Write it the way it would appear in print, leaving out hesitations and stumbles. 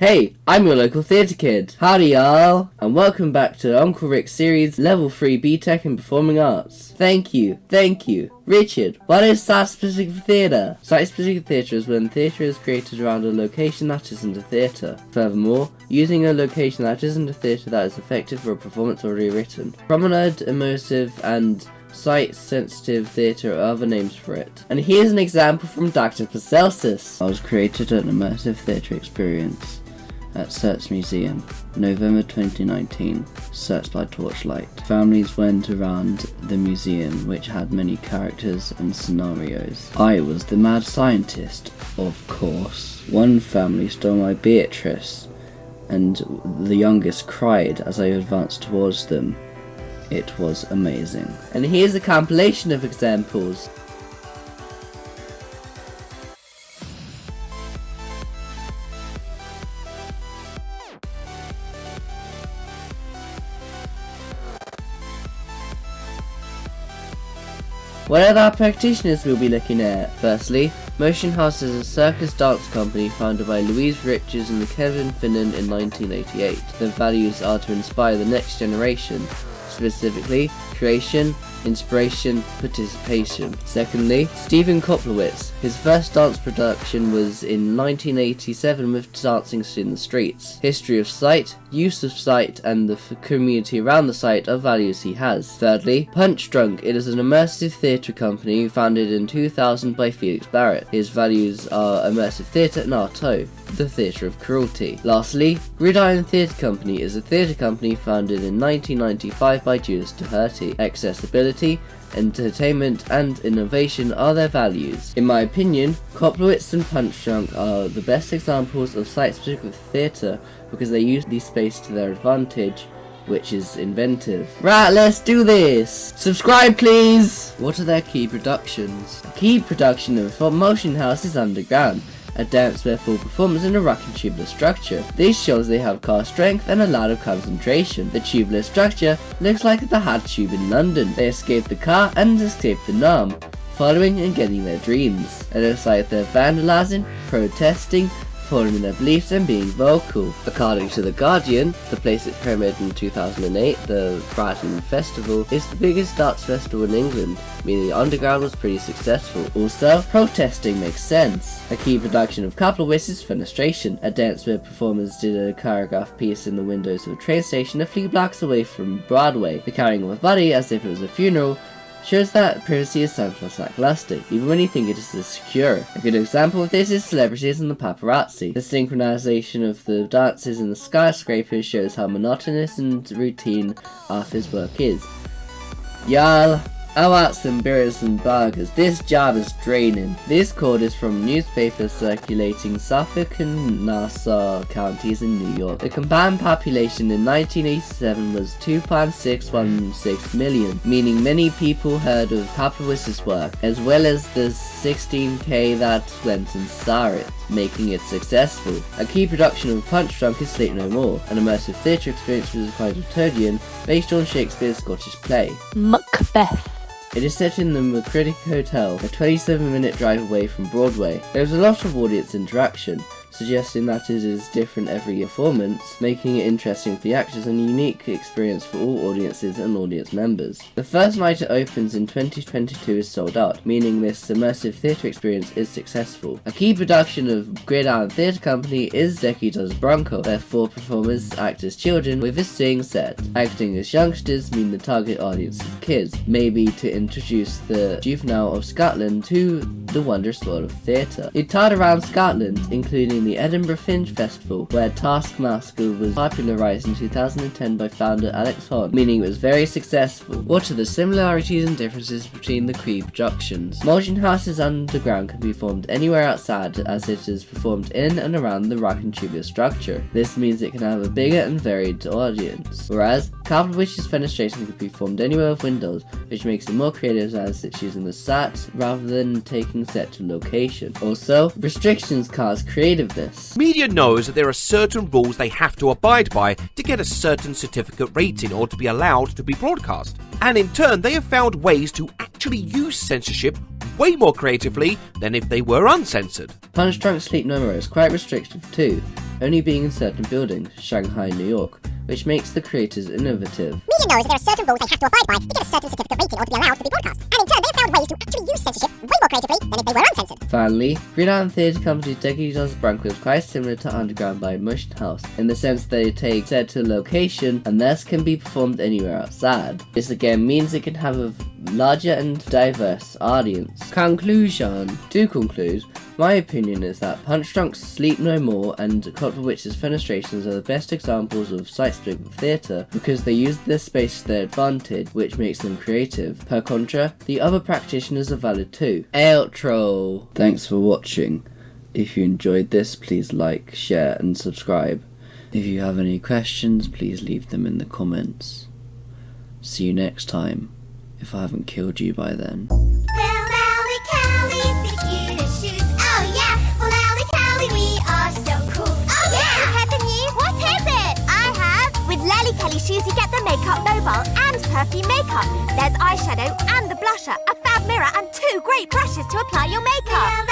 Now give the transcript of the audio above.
Hey, I'm your local theatre kid. Howdy y'all, and welcome back to Uncle Rick's series Level 3 BTEC in Performing Arts. Thank you. Richard, what is site-specific theatre? Site-specific theatre is when theatre is created around a location that isn't a theatre. Furthermore, using a location that isn't a theatre that is effective for a performance already written. Promenade, immersive, and site-sensitive theatre are other names for it. And here's an example from Dr. Paracelsus. I was created an immersive theatre experience at Search Museum, November 2019, Search by Torchlight. Families went around the museum, which had many characters and scenarios. I was the mad scientist, of course. One family stole my Beatrice, and the youngest cried as I advanced towards them. It was amazing. And here's a compilation of examples. What are our practitioners we'll be looking at? Firstly, Motion House is a circus dance company founded by Louise Ritchie and Kevin Finnan in 1988. Their values are to inspire the next generation, specifically creation, inspiration, participation. Secondly, Stephen Koplowitz. His first dance production was in 1987 with Dancing in the Streets. History of sight, use of sight, and the community around the site are values he has. Thirdly, Punchdrunk. It is an immersive theatre company founded in 2000 by Felix Barrett. His values are immersive theatre and Artaud, the theatre of cruelty. Lastly, Gridiron Theatre Company is a theatre company founded in 1995 by Judas Doherty. Accessibility, entertainment, and innovation are their values. In my opinion, Koplowitz and Punchdrunk are the best examples of site-specific theatre because they use the space to their advantage, which is inventive. Right, let's do this! Subscribe please! What are their key productions? A key production of Motion House is Underground, a dance where full performers in a rocking tubular structure. These shows they have car strength and a lot of concentration. The tubular structure looks like the hot tube in London. They escape the car and escape the norm, following and getting their dreams. It looks like they're vandalizing, protesting, forming their beliefs and being vocal. According to The Guardian, the place it premiered in 2008, the Brighton Festival, is the biggest dance festival in England, meaning the Underground was pretty successful. Also, protesting makes sense. A key production of Koplowitz is Fenestration, a dance where performers did a choreographed piece in the windows of a train station a few blocks away from Broadway. The carrying of a body as if it was a funeral shows that privacy is sometimes lackluster, even when you think it is secure. A good example of this is Celebrities and the Paparazzi. The synchronization of the dances in the skyscrapers shows how monotonous and routine Arthur's work is. Y'all, I want some beers and burgers. This job is draining. This quote is from newspapers circulating Suffolk and Nassau counties in New York. The combined population in 1987 was 2.616 million, meaning many people heard of Koplowitz's work, as well as the 16k that went and saw it, making it successful. A key production of Punchdrunk is Sleep No More, an immersive theatre experience with a quotidian based on Shakespeare's Scottish play Macbeth. It is set in the McCritic Hotel, a 27-minute drive away from Broadway. There is a lot of audience interaction, suggesting that it is different every performance, making it interesting for the actors and a unique experience for all audiences and audience members. The first night it opens in 2022 is sold out, meaning this immersive theatre experience is successful. A key production of Gridiron Theatre Company is Zeki Does Bronco, where 4 performers act as children with a sing set. Acting as youngsters mean the target audience is kids, maybe to introduce the juvenile of Scotland to the wondrous world of theatre. It toured around Scotland, including the Edinburgh Fringe Festival, where Taskmaster was popularised in 2010 by founder Alex Horn, meaning it was very successful. What are the similarities and differences between the key productions? Motion House's Underground can be performed anywhere outside, as it is performed in and around the rocking tubular structure. This means it can have a bigger and varied audience, whereas Koplowitz's Fenestration can be performed anywhere with windows, which makes it more creative as it's using the set rather than taking set to location. Also, restrictions cause creativeness. Media knows that there are certain rules they have to abide by to get a certain certificate rating or to be allowed to be broadcast. And in turn, they have found ways to actually use censorship way more creatively than if they were uncensored. Punchdrunk Sleep No More is quite restrictive too. only being in certain buildings, Shanghai and New York, which makes the creators innovative. Media knows that there are certain rules they have to abide by to get a certain certificate rating or to be allowed to be broadcast. And in turn, they have found ways to actually use censorship way more creatively than if they were uncensored. Finally, Green Island Theatre Company's Decades of Brank was quite similar to Underground by Motion House, in the sense they take set to location and thus can be performed anywhere outside. This again means it can have a larger and diverse audience. Conclusion. To conclude, my opinion is that Punchdrunk, Sleep No More and Clockwork Witch's Fenestrations are the best examples of site-specific theatre because they use this space to their advantage, which makes them creative. Per contra, the other practitioners are valid too. Outro! Thanks for watching. If you enjoyed this, please like, share and subscribe. If you have any questions, please leave them in the comments. See you next time, if I haven't killed you by then. Shoes, you get the makeup mobile and perfume makeup. There's eyeshadow and the blusher, a fab mirror and 2 great brushes to apply your makeup.